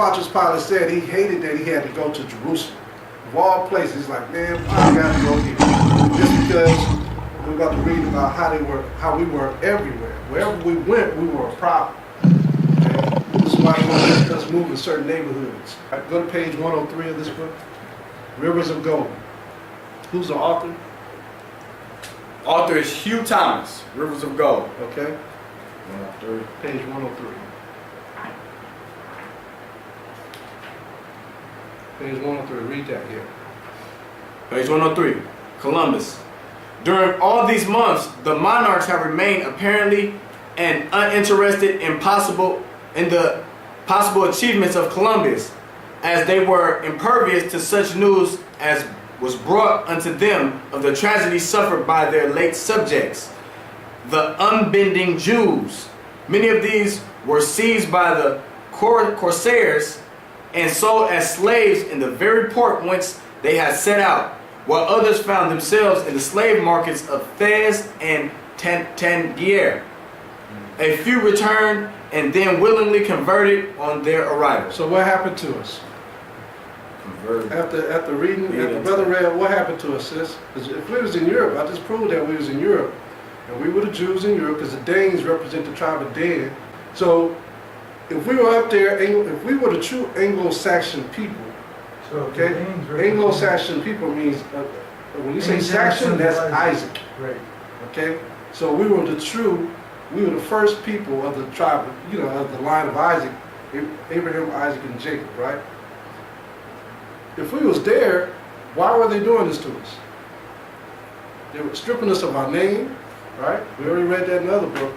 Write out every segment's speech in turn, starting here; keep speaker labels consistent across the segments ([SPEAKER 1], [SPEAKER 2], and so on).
[SPEAKER 1] Pontius Pilate said he hated that he had to go to Jerusalem. Of all places, he's like, man, I got to go here. Just because we're about to read about how we were everywhere. Wherever we went, we were a problem. Okay? This is why he wanted us move in certain neighborhoods. Right, go to page 103 of this book. Rivers of Gold. Who's the author?
[SPEAKER 2] Author is Hugh Thomas, Rivers of Gold.
[SPEAKER 1] Okay. 103. Page 103. Page 103. Read that here.
[SPEAKER 2] Page 103. Columbus. During all these months, the monarchs have remained apparently and uninterested in the possible achievements of Columbus, as they were impervious to such news as was brought unto them of the tragedy suffered by their late subjects, the unbending Jews. Many of these were seized by the corsairs and sold as slaves in the very port whence they had set out, while others found themselves in the slave markets of Fez and Tangier. A few returned and then willingly converted on their arrival.
[SPEAKER 1] So what happened to us? After reading, after Brother read, what happened to us, sis? Because if we was in Europe, I just proved that we was in Europe, and we were the Jews in Europe, because the Danes represent the tribe of Dan. So if we were up there, if we were the true Anglo-Saxon people, okay, Anglo-Saxon people means, when you say Saxon, that's Isaac.
[SPEAKER 3] Right.
[SPEAKER 1] Okay, so we were the first people of the tribe, of the line of Isaac, Abraham, Isaac, and Jacob, right? If we was there, why were they doing this to us? They were stripping us of our name, right? We already read that in the other book.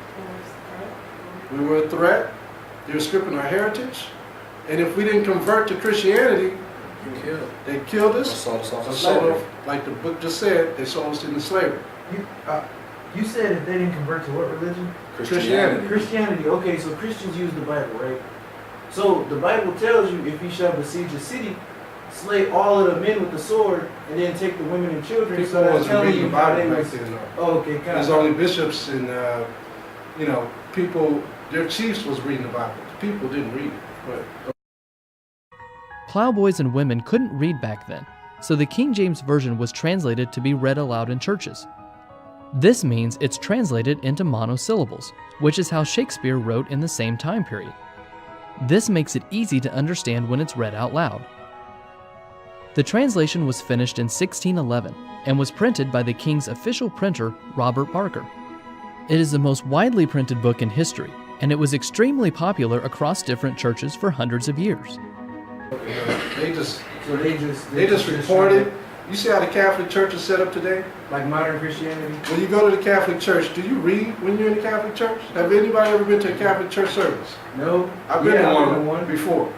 [SPEAKER 1] We were a threat. They were stripping our heritage. And if we didn't convert to Christianity, they killed us.
[SPEAKER 2] Sold us off to slavery.
[SPEAKER 1] Like the book just said, they sold us into slavery.
[SPEAKER 3] You said if they didn't convert to what religion?
[SPEAKER 1] Christianity.
[SPEAKER 3] Christianity. Okay, so Christians use the Bible, right? So the Bible tells you if you shall besiege a city, slay all of the men with the sword, and then take the women and children.
[SPEAKER 1] People
[SPEAKER 3] so that's
[SPEAKER 1] wasn't
[SPEAKER 3] telling
[SPEAKER 1] reading
[SPEAKER 3] you
[SPEAKER 1] the
[SPEAKER 3] how
[SPEAKER 1] Bible
[SPEAKER 3] they
[SPEAKER 1] back
[SPEAKER 3] was.
[SPEAKER 1] then, though.
[SPEAKER 3] Oh, okay,
[SPEAKER 1] There's only bishops and people. Their chiefs was reading the Bible. People didn't read it. But
[SPEAKER 4] Plowboys and women couldn't read back then, so the King James Version was translated to be read aloud in churches. This means it's translated into monosyllables, which is how Shakespeare wrote in the same time period. This makes it easy to understand when it's read out loud. The translation was finished in 1611 and was printed by the King's official printer, Robert Barker. It is the most widely printed book in history, and it was extremely popular across different churches for hundreds of years.
[SPEAKER 1] they just reported. You see how the Catholic Church is set up today?
[SPEAKER 3] Like modern Christianity?
[SPEAKER 1] When you go to the Catholic Church, do you read when you're in the Catholic Church? Have anybody ever been to a Catholic Church service?
[SPEAKER 3] No.
[SPEAKER 1] I've been in one before.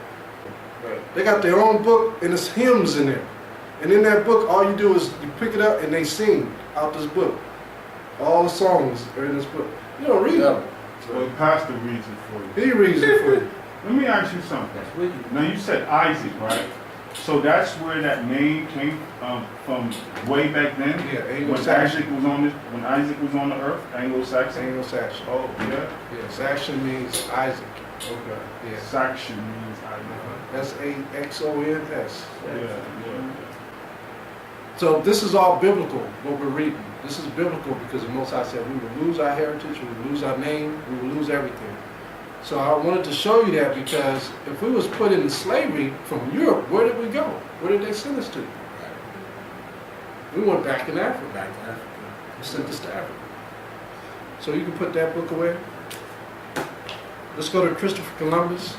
[SPEAKER 1] They got their own book and there's hymns in there. And in that book, all you do is you pick it up and they sing out this book. All the songs are in this book. You don't read them.
[SPEAKER 5] Well, the pastor reads it for you.
[SPEAKER 1] He reads it for you.
[SPEAKER 5] Let me ask you something. Now you said Isaac, right? So that's where that name came from way back then?
[SPEAKER 1] Yeah,
[SPEAKER 5] when Isaac was on the earth, Anglo-Saxon?
[SPEAKER 1] Anglo-Saxon.
[SPEAKER 5] Oh, yeah?
[SPEAKER 1] Yeah, Saxon means Isaac. Okay. Yeah.
[SPEAKER 5] Saxon means Isaac.
[SPEAKER 1] S-A-X-O-N-S.
[SPEAKER 5] Yeah.
[SPEAKER 1] So this is all biblical, what we're reading. This is biblical because the Most High said we would lose our heritage, we would lose our name, we would lose everything. So I wanted to show you that because if we was put in slavery from Europe, where did we go? Where did they send us to? We went back in Africa. They sent us to Africa. So you can put that book away. Let's go to Christopher Columbus.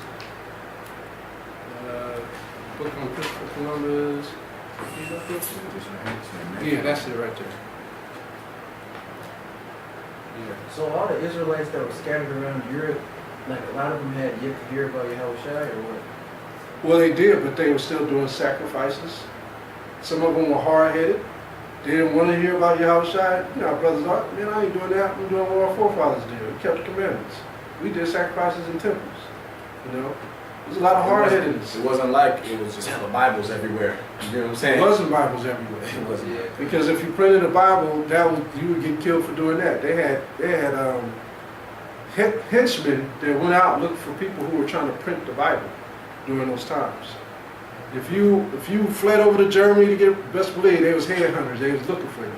[SPEAKER 1] Book on Christopher Columbus. Yeah, that's it right there. Yeah.
[SPEAKER 3] So all the Israelites that were scattered around Europe, like a lot of them had yet to hear about Yahushua or what?
[SPEAKER 1] Well, they did, but they were still doing sacrifices. Some of them were hard-headed. They didn't want to hear about Yahushua. You know, our brothers are, man, I ain't doing that. I'm doing what our forefathers did. We kept the commandments. We did sacrifices in temples. You know, there's a lot of hard-headedness.
[SPEAKER 2] It wasn't like it was just hella Bibles everywhere. You know what I'm saying?
[SPEAKER 1] It wasn't Bibles everywhere.
[SPEAKER 2] It wasn't. Yeah.
[SPEAKER 1] Because if you printed a Bible, you would get killed for doing that. They had henchmen that went out and looked for people who were trying to print the Bible. during those times. If you fled over to Germany to get, best believe they was headhunters. They was looking for you.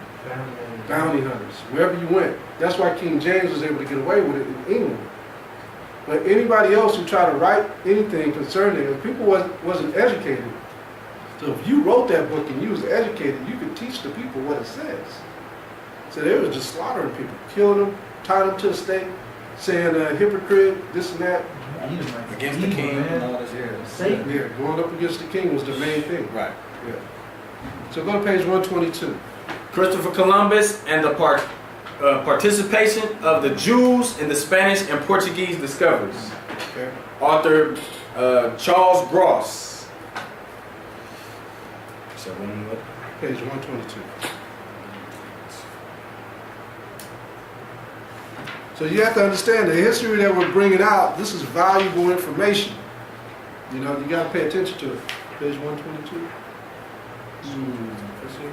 [SPEAKER 1] Bounty hunters. Wherever you went. That's why King James was able to get away with it in England. But anybody else who tried to write anything concerning it, people wasn't educated. So if you wrote that book and you was educated, you could teach the people what it says. So they was just slaughtering people, killing them, tying them to the stake, saying hypocrite, this and that.
[SPEAKER 2] Against the king and all this.
[SPEAKER 3] Satan.
[SPEAKER 1] Yeah, going up against the king was the main thing.
[SPEAKER 2] Right.
[SPEAKER 1] Yeah. So go to page 122.
[SPEAKER 2] Christopher Columbus and the participation of the Jews in the Spanish and Portuguese discoveries.
[SPEAKER 1] Okay.
[SPEAKER 2] Author Charles Gross.
[SPEAKER 1] Page 122. So you have to understand the history that we're bringing out. This is valuable information. You know, you got to pay attention to it. Page 122. Let's see.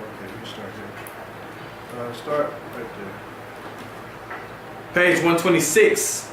[SPEAKER 1] Okay, you start here. Start right there.
[SPEAKER 2] Page 126.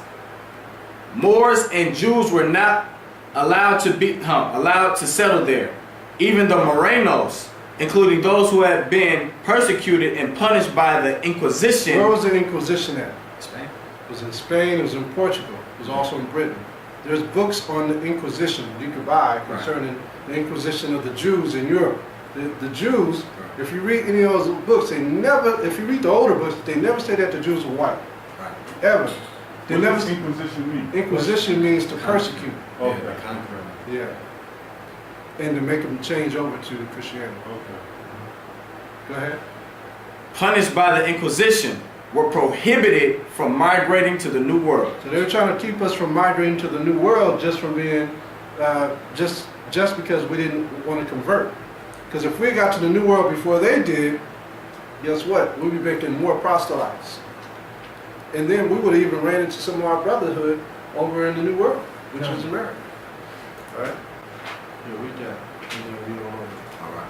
[SPEAKER 2] Moors and Jews were not allowed to settle there. Even the Morenos, including those who had been persecuted and punished by the Inquisition.
[SPEAKER 1] Where was the Inquisition at?
[SPEAKER 2] Spain.
[SPEAKER 1] It was in Spain, it was in Portugal, it was also in Britain. There's books on the Inquisition you could buy concerning the Inquisition of the Jews in Europe. The Jews, if you read any of those books, if you read the older books, they never say that the Jews were white. Ever. They
[SPEAKER 5] What
[SPEAKER 1] never.
[SPEAKER 5] does Inquisition mean?
[SPEAKER 1] Inquisition means to persecute.
[SPEAKER 5] Okay.
[SPEAKER 1] Yeah. And to make them change over to Christianity.
[SPEAKER 5] Okay.
[SPEAKER 1] Go ahead.
[SPEAKER 2] Punished by the Inquisition, were prohibited from migrating to the New World.
[SPEAKER 1] So they were trying to keep us from migrating to the New World just from being, just because we didn't want to convert. Because if we got to the New World before they did, guess what? We'd be making more proselytes. And then we would have even ran into some of our brotherhood over in the New World, which is America. All right? Yeah, read that. And then read on over.
[SPEAKER 2] All right.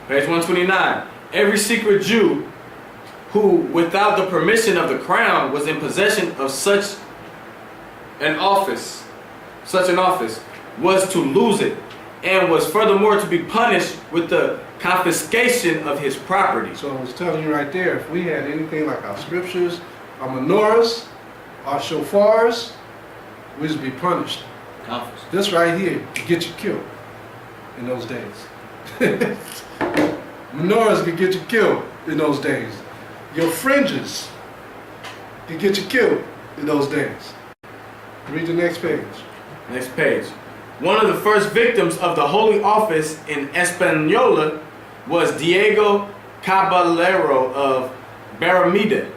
[SPEAKER 2] Page 129. Every secret Jew who, without the permission of the crown, was in possession of such an office, was to lose it, and was furthermore to be punished with the confiscation of his property.
[SPEAKER 1] So I was telling you right there, if we had anything like our scriptures, our menorahs, our shofars, we'd be punished. This right here could get you killed in those days. Menorahs could get you killed in those days. Your fringes could get you killed in those days. Read the next page.
[SPEAKER 2] Next page. One of the first victims of the Holy Office in Hispaniola was Diego Caballero of Barrameda,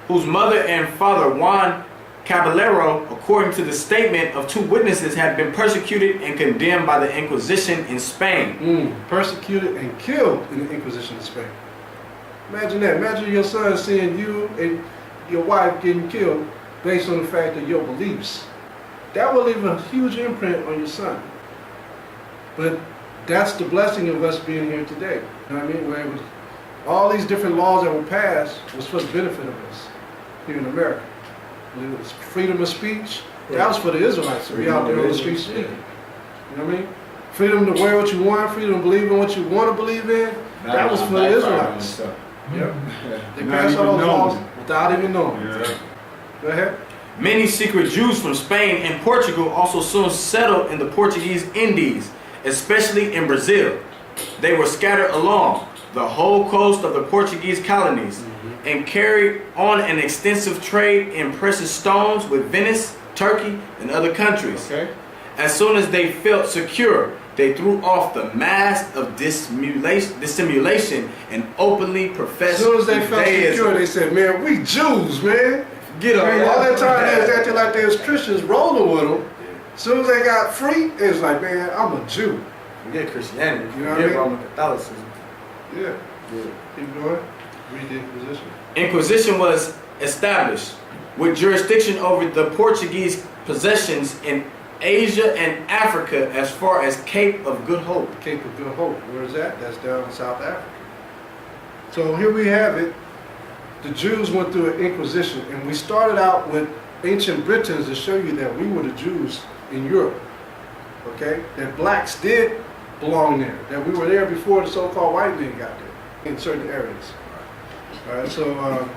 [SPEAKER 2] whose mother and father, Juan Caballero, according to the statement of two witnesses, had been persecuted and condemned by the Inquisition in Spain.
[SPEAKER 1] Persecuted and killed in the Inquisition in Spain. Imagine that. Imagine your son seeing you and your wife getting killed based on the fact of your beliefs. That will leave a huge imprint on your son. But that's the blessing of us being here today. You know what I mean? Where it was, all these different laws that were passed was for the benefit of us here in America. It was freedom of speech. That was for the Israelites to be out there on the streets speaking. You know what I mean? Freedom to wear what you want, freedom to believe in what you want to believe in. That was for the Israelites. Yep. They passed all those laws without even knowing.
[SPEAKER 5] Yeah.
[SPEAKER 1] Go ahead.
[SPEAKER 2] Many secret Jews from Spain and Portugal also soon settled in the Portuguese Indies, especially in Brazil. They were scattered along the whole coast of the Portuguese colonies and carried on an extensive trade in precious stones with Venice, Turkey, and other countries.
[SPEAKER 1] Okay.
[SPEAKER 2] As soon as they felt secure, they threw off the mask of dissimulation and openly professed
[SPEAKER 1] As soon as they felt
[SPEAKER 2] Judaism.
[SPEAKER 1] secure, they said, man, we Jews, man.
[SPEAKER 2] Get
[SPEAKER 1] Man, all that time they was
[SPEAKER 2] that.
[SPEAKER 1] acting like they was Christians rolling with them. As soon as they got free, it was like, man, I'm a Jew.
[SPEAKER 2] Forget Christianity.
[SPEAKER 1] You know what I
[SPEAKER 2] Forget
[SPEAKER 1] mean?
[SPEAKER 2] Roman Catholicism.
[SPEAKER 1] Yeah. Keep going. Read the Inquisition.
[SPEAKER 2] Inquisition was established with jurisdiction over the Portuguese possessions in Asia and Africa as far as Cape of Good Hope.
[SPEAKER 1] Cape of Good Hope. Where is that? That's down in South Africa. So here we have it. The Jews went through an inquisition, and we started out with ancient Britons to show you that we were the Jews in Europe. Okay? That blacks did belong there. That we were there before the so-called white men got there in certain areas. All right, so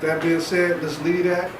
[SPEAKER 1] that being said, let's leave that.